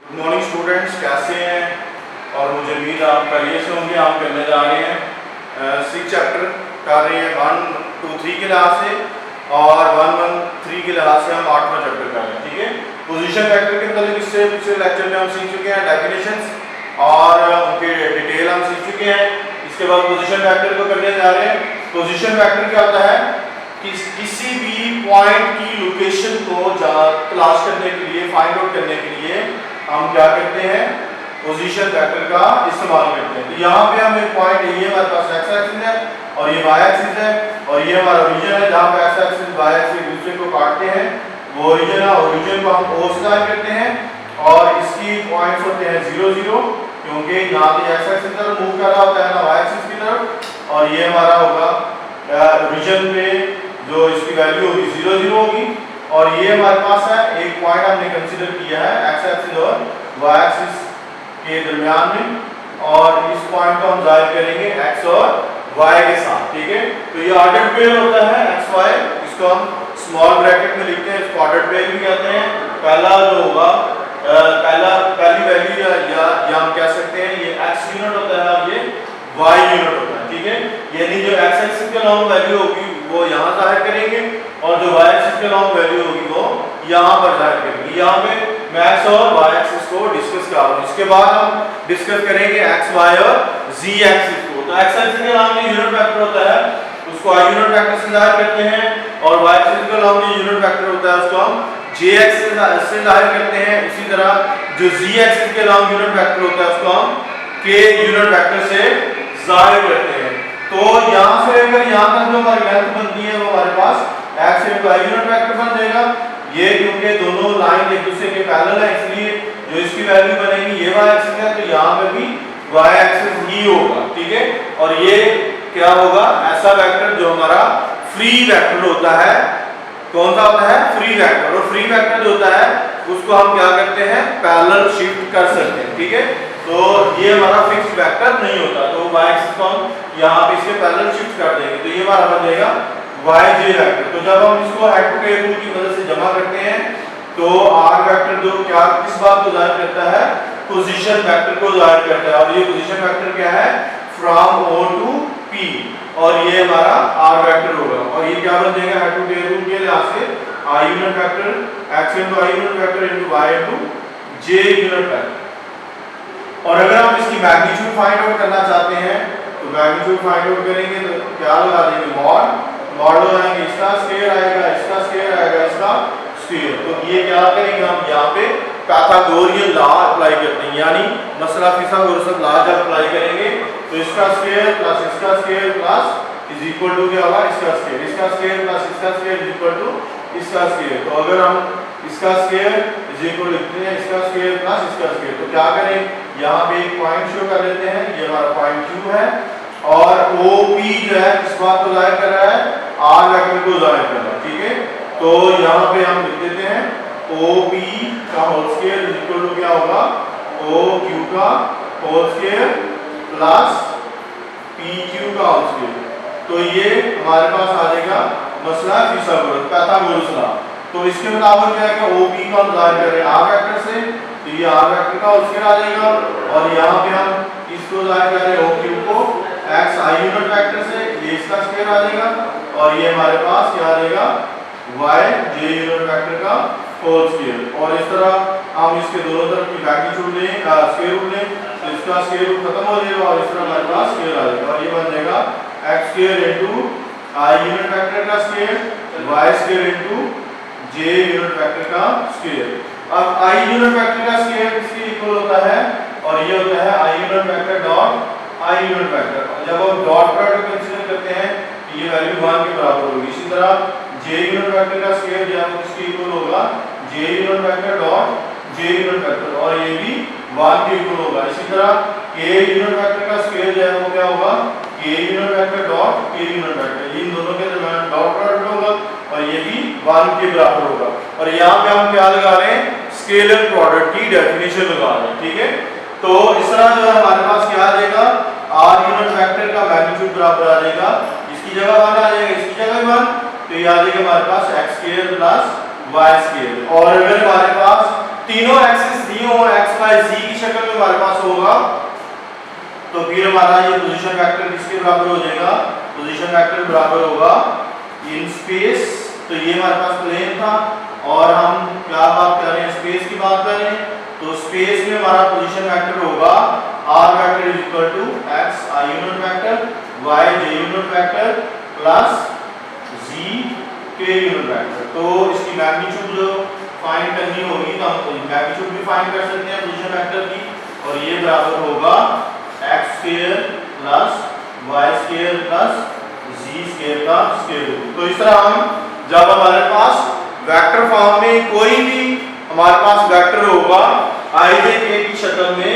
Good morning students, कैसे हैं? और मुझे उम्मीद आप करियर से होंगे। हम करने जा रहे हैं 6 चैप्टर कर रहे हैं 1, 2, 3 के लिहाज से, और 1, 1, 3 के लिहाज से हम 8वां चैप्टर कर रहे हैं। ठीक है, पोजीशन वेक्टर के मतलब इससे पिछले लेक्चर में हम सीख चुके हैं डेफिनेशंस और उनके डिटेल हम सीख चुके हैं। इसके बाद पोजीशन वेक्टर को करने जा रहे हैं। पोजीशन वेक्टर क्या होता है कि किसी भी पॉइंट की लोकेशन को तलाश करने के लिए, फाइंड आउट करने के लिए हम क्या करते हैं, पोजीशन वेक्टर का इस्तेमाल करते हैं। तो यहाँ पे हम एक पॉइंट, ये हमारे पास एक्स एक्सिस है और ये वाई एक्सिस है, और ये हमारा ओरिजिन है जहाँ पे एक्स एक्सिस वाई एक्सिस एक दूसरे को काटते हैं, वो ओरिजिन है। ओरिजिन को हम ओ से जाहिर करते हैं और इसकी पॉइंट्स होते हैं 0, 0, क्योंकि यहाँ पे एक्स एक्सिस की तरफ मूव कर रहा होता है ना वाई एक्सिस की तरफ, और ये हमारा होगा ओरिजिन पे जो इसकी वैल्यू होगी 0, 0 होगी। और ये हमारे पास है एक पॉइंट हमने कंसीडर किया है एक्स एक्सिस और वाई एक्सिस के दरमियान में, और इस पॉइंट को हम जाहिर करेंगे एक्स और वाई के साथ। ठीक है, तो ये ऑर्डर्ड पेयर होता है एक्स वाई, इसको हम स्मॉल ब्रैकेट में लिखते हैं, इसको ऑर्डर्ड पेयर भी कहते हैं। पहला जो होगा पहली वैल्यू या हम कह सकते हैं ये एक्स यूनिट होता है और ये वाई यूनिट होता है। ठीक है, यानी जो एक्स एक्सिस के लॉन्ग वैल्यू होगी वो यहाँ जाहिर करेंगे और जो वाई एक्सिस के लॉन्ग वैल्यू होगी वो यहाँ पर जाहिर करेंगे। यहाँ पे मैं एक्स और वाई एक्सिस को डिस्कस कर रहा हूँ। इसके बाद हम डिस्कस करेंगे एक्स वाई और जी एक्सिस को। तो एक्स एक्सिस के लॉन्ग में यूनिट वेक्टर होता है, उसको आई यूनिट वेक्टर से जाहिर करते हैं, और वाई एक्सिस के लॉन्ग में यूनिट वेक्टर होता है उसको हम जे एक्सिस से जाहिर करते हैं। इसी तरह जो जी एक्सिस के लॉन्ग यूनिट वेक्टर होता है उसको हम के यूनिट वेक्टर से जाहिर करते हैं। तो यहाँ से लेकर यहाँ तक जो हमारी लेंथ बनती है वो हमारे पास X into I unit vector बन जाएगा। ये क्योंकि दोनों लाइन एक दूसरे के पैरेलल है, इसलिए जो इसकी वैल्यू बनेगी ये वाई एक्सिस है, तो यहाँ पे भी वाई एक्सिस ही होगा। ठीक है, और ये क्या होगा, ऐसा वेक्टर जो हमारा फ्री वेक्टर होता है। कौन सा होता है? Free vector. और फ्री वेक्टर जो होता है उसको हम क्या करते हैं, पैरेलल शिफ्ट कर सकते हैं। ठीक है, तो ये हमारा फिक्स्ड वेक्टर नहीं होता, तो y एक्सिस को हम यहाँ पे इसके पैरेलल शिफ्ट कर देंगे, तो ये हमारा बन जाएगा yj वेक्टर। तो जब हम इसको हेड टू टेल रूल की मदद से जमा करते हैं तो r वेक्टर जो क्या किस बात को जाहिर करता है, पोजीशन वेक्टर को जाहिर करता है। और ये पोजीशन वेक्टर क्या है, फ्रॉम o टू p, और ये हमारा r वेक्टर होगा। और ये क्या बन जाएगा हेड टू टेल रूल के लिहाज से i unit vector x into i unit vector into y into j unit vector. और अगर हम इसकी मैग्नीट्यूड फाइंड आउट करना चाहते हैं तो मैग्नीट्यूड फाइंड आउट करेंगे तो क्या लगा देंगे, मॉड लगाएंगे, इसका स्क्वायर आएगा, इसका स्क्वायर आएगा, इसका स्क्वायर। तो ये क्या करेंगे, हम यहाँ पे पाइथागोरियन लॉ अप्लाई करते हैं, यानी मसला फिसागोरस लॉ जब अप्लाई करेंगे तो इसका स्क्वायर प्लस इसका square plus is equal to क्या होगा, इसका स्क्वायर, इसका स्क्वायर प्लस इसका स्क्वायर इज इक्वल टू इसका स्क्वायर। तो अगर हम इसका स्क्वायर इज इक्वल लिखते हैं इसका स्क्वायर प्लस इसका स्क्वायर, तो क्या करें, यहाँ पे एक पॉइंट शो कर लेते हैं, ये हमारा पॉइंट Q है, और OP जो है किस बात को जाहिर कर रहा है, R वेक्टर को जाहिर कर रहा है। ठीक है, तो यहाँ पे हम लिख देते हैं OP का whole square is equal to क्या होगा, OQ का होल स्क्वायर प्लस PQ का होल स्क्वायर। तो ये हमारे पास आ जाएगा मसला फिसागोरस पाइथागोरस लॉ। तो इसके मुताबिक क्या है कि OP का हम जाहिर कर रहे हैं R वेक्टर से, तो ये R वेक्टर का होल स्क्वायर आ जाएगा, और यहाँ पे हम इसको जाहिर कर रहे हैं OQ को x i यूनिट वेक्टर से, ये इसका स्क्वायर आ जाएगा, और ये हमारे पास क्या आ जाएगा y j यूनिट वेक्टर का होल स्क्वायर। और इस तरह हम इसके दोनों तरफ की मैग्नीट्यूड लें, स्क्वायर रूट लें, तो इसका स्क्वायर रूट खत्म हो जाएगा और इस तरह हमारे पास स्क्वायर आ जाएगा, और ये बन जाएगा x square into i unit vector का square, y square into j unit vector का स्क्वायर। अब i यूनिट वेक्टर का स्क्वायर किसके इक्वल होता है, और ये होता है i unit vector dot i unit vector. जब हम डॉट प्रोडक्ट कंसीडर करते हैं तो ये वैल्यू 1 के बराबर होगी। इसी तरह j यूनिट वेक्टर का स्क्वायर जो है किसके इक्वल होगा, j unit vector dot j unit vector, और ये भी 1 के इक्वल होगा। इसी तरह k यूनिट वेक्टर का स्क्वायर जो है वो क्या होगा, k unit vector dot k unit vector, इन दोनों के दरमियान डॉट प्रोडक्ट होगा और ये भी 1 के बराबर होगा। और यहाँ पे हम क्या लगा रहे हैं, स्केलर प्रोडक्ट की डेफिनेशन लगा रहे हैं। ठीक है, तो इस तरह जो है हमारे पास क्या आ जाएगा, r यूनिट वेक्टर का मैग्नीट्यूड बराबर आ जाएगा, इसकी जगह 1 आ जाएगा, इसकी जगह 1, तो ये आ जाएगा हमारे पास x square plus y square. और अगर हमारे पास तीनों एक्सिस दिए हो x y तो फिर हमारा ये पोजीशन वेक्टर किसके बराबर हो जाएगा, पोजीशन वेक्टर बराबर होगा इन स्पेस, तो ये हमारे पास प्लेन था और हम क्या बात कर रहे हैं, स्पेस की बात कर रहे हैं, तो स्पेस में हमारा पोजीशन वेक्टर होगा r vector is equal to x i unit vector, y j unit vector plus z k unit vector. तो इसकी मैग्नीट्यूड जो फाइंड करनी होगी तो हम मैग्नीट्यूड भी फाइंड कर सकते हैं पोजीशन वेक्टर की, और ये बराबर होगा x square plus y square plus z square का स्क्वायर रूट। तो इस तरह हम जब हमारे पास वेक्टर फॉर्म में कोई भी हमारे पास वेक्टर होगा i j k की शक्ल में,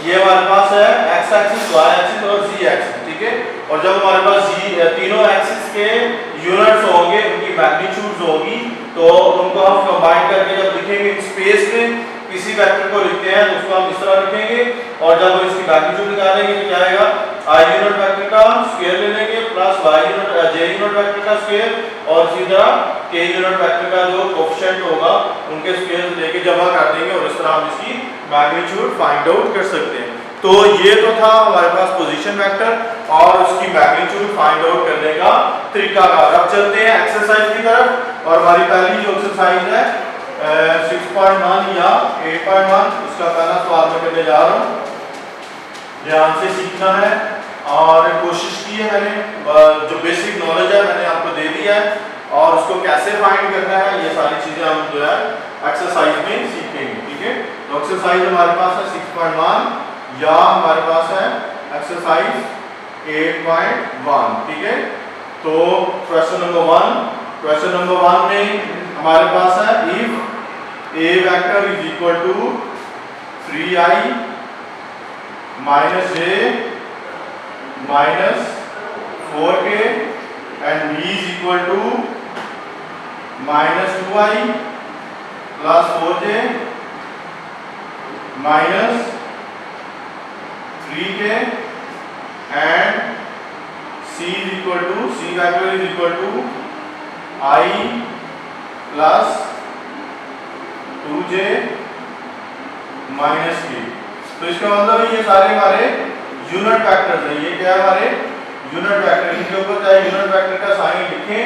ये हमारे पास है x एक्सिस y एक्सिस और z एक्सिस, ठीक है, और जब हमारे पास तीनों एक्सिस के यूनिट्स होंगे, उनकी मैग्नीट्यूड्स होगी, तो उनको हम कंबाइन करके जब लिखेंगे स्पेस में किसी वेक्टर को लिखते हैं तो उसको हम इस तरह लिखेंगे, और जब इसकी मैग्नीट्यूड निकालेंगे तो क्या आएगा, i यूनिट वेक्टर का स्क्वायर ले लेंगे plus y unit j unit vector का स्क्वायर, और इसी तरह k यूनिट वेक्टर का जो कोएफिशिएंट होगा उनके स्क्वायर लेके जमा कर देंगे, और इस तरह हम इसकी मैग्नीट्यूड फाइंड आउट कर सकते हैं। तो ये तो था हमारे पास पोजीशन वेक्टर और उसकी मैग्नीट्यूड फाइंड आउट करने का तरीका। अब चलते हैं एक्सरसाइज की तरफ, और हमारी पहली जो एक्सरसाइज है 6.1 या 8.1, उसका पहला सवाल मैं करने जा रहा हूँ। ध्यान से सीखना है और कोशिश की है मैंने, जो बेसिक नॉलेज है मैंने आपको दे दिया है, और उसको कैसे फाइंड करना है ये सारी चीजें हम जो है एक्सरसाइज में सीखेंगे, ठीक है। तो एक्सरसाइज हमारे पास है 6.1 या हमारे पास है एक्सरसाइज 8.1, ठीक है। तो क्वेश्चन नंबर 1 में हमारे पास है if a vector is equal to 3i minus j minus 4k and b is equal to minus 2i plus 4j minus 3k and c vector is equal to I plus 2j minus k। तो इसका मतलब ये सारे हमारे unit vectors हैं, ये क्या है हमारे यूनिट वेक्टर, इनके ऊपर चाहे यूनिट वेक्टर का साइन लिखें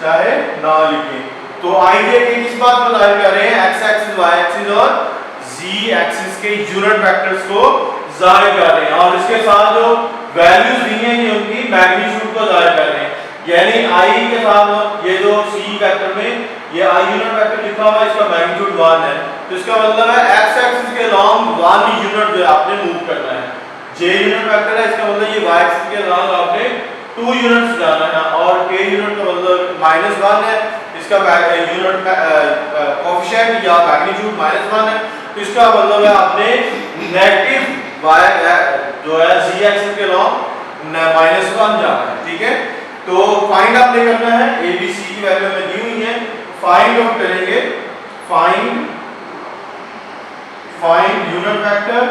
चाहे ना लिखें। तो आई जे के किस बात को जाहिर कर रहे हैं, x एक्सिस y एक्सिस और z एक्सिस के यूनिट वेक्टर्स को जाहिर कर रहे हैं, और इसके साथ जो वैल्यूज दी हैं ये उनकी मैग्नीट्यूड को जाहिर कर रहे हैं। यानी i के साथ ये जो c वेक्टर में ये i यूनिट वेक्टर लिखा हुआ है, इसका मैग्नीट्यूड 1 है, तो इसका मतलब है x एक्सिस के लॉन्ग 1 यूनिट जो आपने मूव करना है। j यूनिट वेक्टर है, इसका मतलब ये y एक्सिस के लॉन्ग आपने 2 यूनिट्स जाना है, और k यूनिट का मतलब -1 है, इसका यूनिट कोएफिशिएंट या मैग्नीट्यूड -1 है, तो इसका मतलब है आपने नेगेटिव y जो है z एक्सिस के लॉन्ग -1 जाना है, ठीक है। तो फाइंड आपने करना है, a b c की वैल्यू हमें दी हुई है, फाइंड आउट करेंगे, फाइंड यूनिट वेक्टर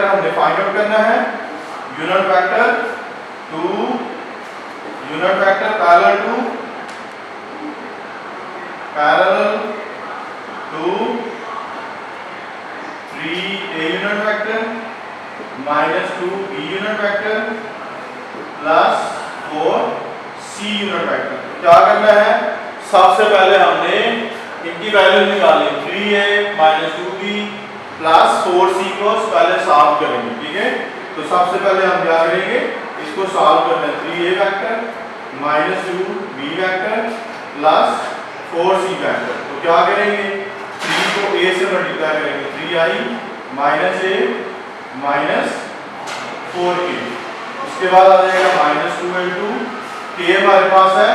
हमने फाइंड आउट करना है, unit vector parallel to 3a unit vector minus 2b unit vector plus 4c unit vector. क्या करना है, सबसे पहले हमने इनकी वैल्यू निकाली, 3a minus 2b plus 4c को पहले सॉल्व करेंगे, ठीक है। तो सबसे पहले हम क्या करेंगे, इसको सॉल्व करना है, 3a vector minus 2b vector plus 4c vector. तो क्या करेंगे, 3 को a से मल्टीप्लाई करेंगे, 3i minus a minus 4k, उसके बाद आ जाएगा -2 into k हमारे पास है,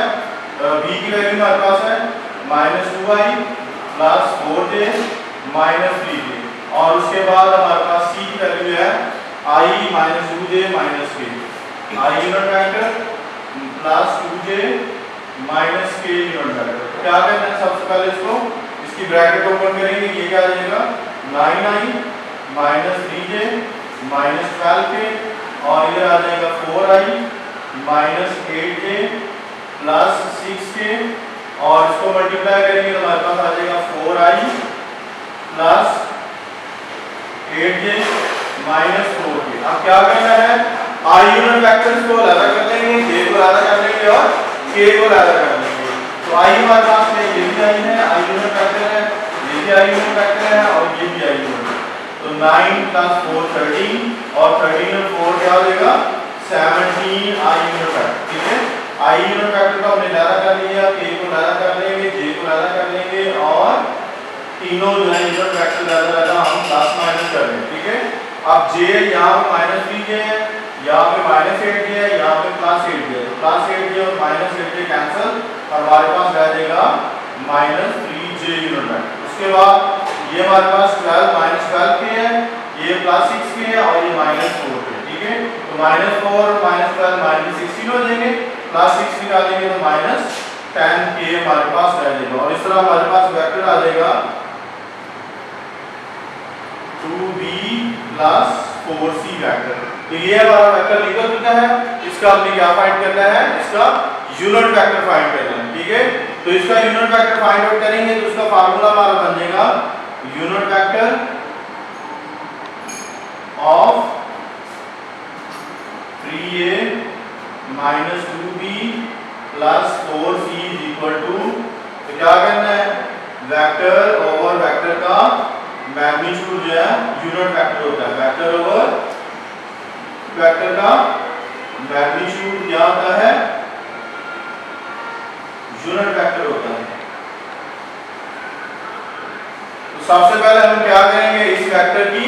b की वैल्यू हमारे पास है -2i plus 4j minus 3j, और उसके बाद हमारे पास c की वैल्यू है i minus 2j minus k, i unit vector plus 2j minus k unit vector. क्या करना है, सबसे पहले इसकी ब्रैकेट ओपन करेंगे, ये क्या आ जाएगा 9i minus 3j minus 12k, और इधर आ जाएगा 4i minus 8j plus 6k, और इसको मल्टीप्लाई करेंगे तो हमारे पास आ जाएगा 4i प्लस 8j -4 के। अब क्या करना है, आई यूनिट वेक्टर्स को अलग कर लेंगे, जे को अलग कर लेंगे और के को अलग कर लेंगे। तो आई हमारे पास में ये भी आई है, आई यूनिट वेक्टर है, ये भी आई यूनिट वेक्टर है और ये भी आई यूनिट। तो 9 + 4 13 और 13 और 4 क्या हो जाएगा 17 आई यूनिट वेक्टर। ठीक है, आई यूनिट वेक्टर को हमने लहरा कर लिया, के को लहरा कर लेंगे, जे को लहरा कर लेंगे और तीनों जो है यूनिट वेक्टर लहरा हम प्लस माइनस कर लेंगे। ठीक है, अब जे यहाँ पे -3 जे है, यहाँ पे -8 जे है, यहाँ पे +8 जे है। तो +8 जे और -8 जे कैंसिल और हमारे पास रह जाएगा -3 जे यूनिट वेक्टर। उसके बाद ये हमारे पास 12 -12 के है, ये +6 के है और ये -4 के। ठीक है, तो -4 और -12 -16 हो जाएंगे, +6 निकालेंगे तो -10 के हमारे पास रह जाएगा। और इस तरह हमारे पास वेक्टर आ जाएगा 2b + 4c वेक्टर। तो ये हमारा वेक्टर निकल चुका है। इसका हमने क्या फाइंड करना है, इसका यूनिट वेक्टर फाइंड करना है। ठीक है, तो इसका यूनिट वेक्टर फाइंड आउट करेंगे तो उसका फार्मूला हमारा बन जाएगा unit vector of 3a - 2b + 4c तो क्या करना है, वेक्टर ओवर वेक्टर का मैग्नीट्यूड जो है यूनिट वेक्टर होता है। वेक्टर ओवर वेक्टर का मैग्नीट्यूड क्या होता है, यूनिट वेक्टर होता है। तो सबसे पहले हम क्या करेंगे, इस वेक्टर की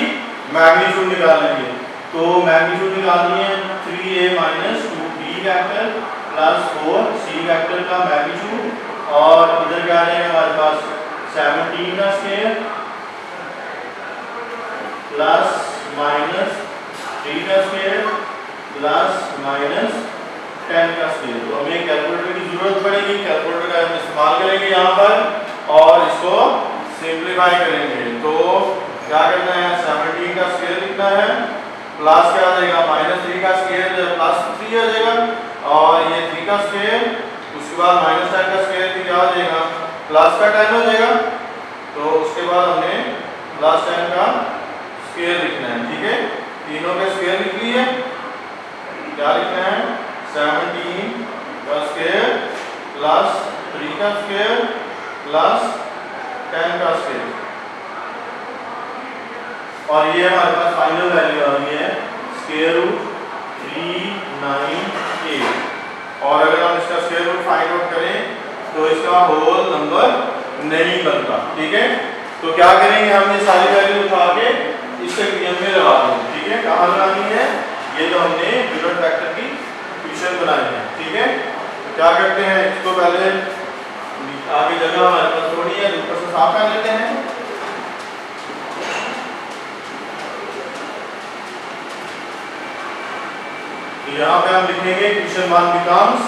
मैग्नीट्यूड निकाल लेंगे। तो मैग्नीट्यूड निकालनी है 3a - 2b vector + 4c vector का मैग्नीट्यूड। और इधर क्या रहेगा हमारे पास 17 का स्क्वायर प्लस माइनस 3 का स्क्वायर प्लस माइनस 10 का स्क्वायर। तो हमें कैलकुलेटर की जरूरत पड़ेगी, कैलकुलेटर का हम इस्तेमाल करेंगे यहाँ पर और इसको सिंप्लीफाई करेंगे। तो क्या करना है, 17 का स्क्वायर लिखना है, प्लस क्या आ जाएगा -3 का स्क्वायर +3 हो जाएगा और ये 3 का स्क्वायर, उसके बाद -10 का स्क्वायर क्या हो जाएगा प्लस का 10 हो जाएगा। तो उसके बाद हमें +10 का स्क्वायर लिखना है। ठीक है, तीनों का स्क्वायर लिख लिए, क्या लिखना है 17 का स्क्वायर प्लस 3 का स्क्वायर प्लस 10 का स्क्वायर। और ये हमारे पास फाइनल वैल्यू आ रही है √398। और अगर हम इसका स्क्वायर रूट फाइंड आउट करें तो इसका होल नंबर नहीं बनता। ठीक है, तो क्या करेंगे, हम ये सारी वैल्यू उठा के इससे नियम में लगा देंगे। ठीक है, कहाँ लगानी है, ये तो हमने यूनिट वेक्टर की इक्वेशन बनाई है। ठीक है, तो क्या करते हैं, इसको पहले आगे जगह हमारे पास थोड़ी है, ऊपर से साफ कर लेते हैं। यहाँ पे हम लिखेंगे क्वेश्चन 1 becomes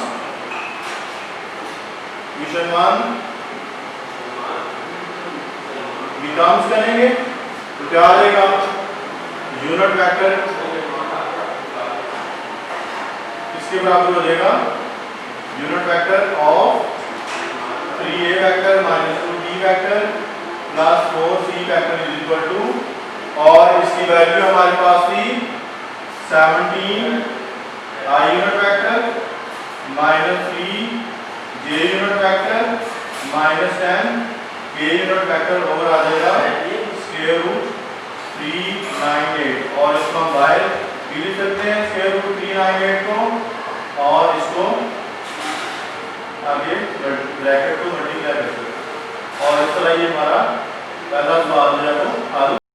करेंगे तो क्या आ जाएगा, यूनिट वेक्टर इसके बराबर हो जाएगा unit vector of 3a vector - 2b vector + 4c vector is equal to, और इसकी वैल्यू हमारे पास थी 17 i unit vector -3 j unit vector -10 k unit vector over आ जाएगा √398। और इसको हम बाहर भी लिख सकते हैं √398 को, और इसको आगे ब्रैकेट को मल्टीप्लाई कर सकते हैं। और इस तरह ये हमारा पहला सवाल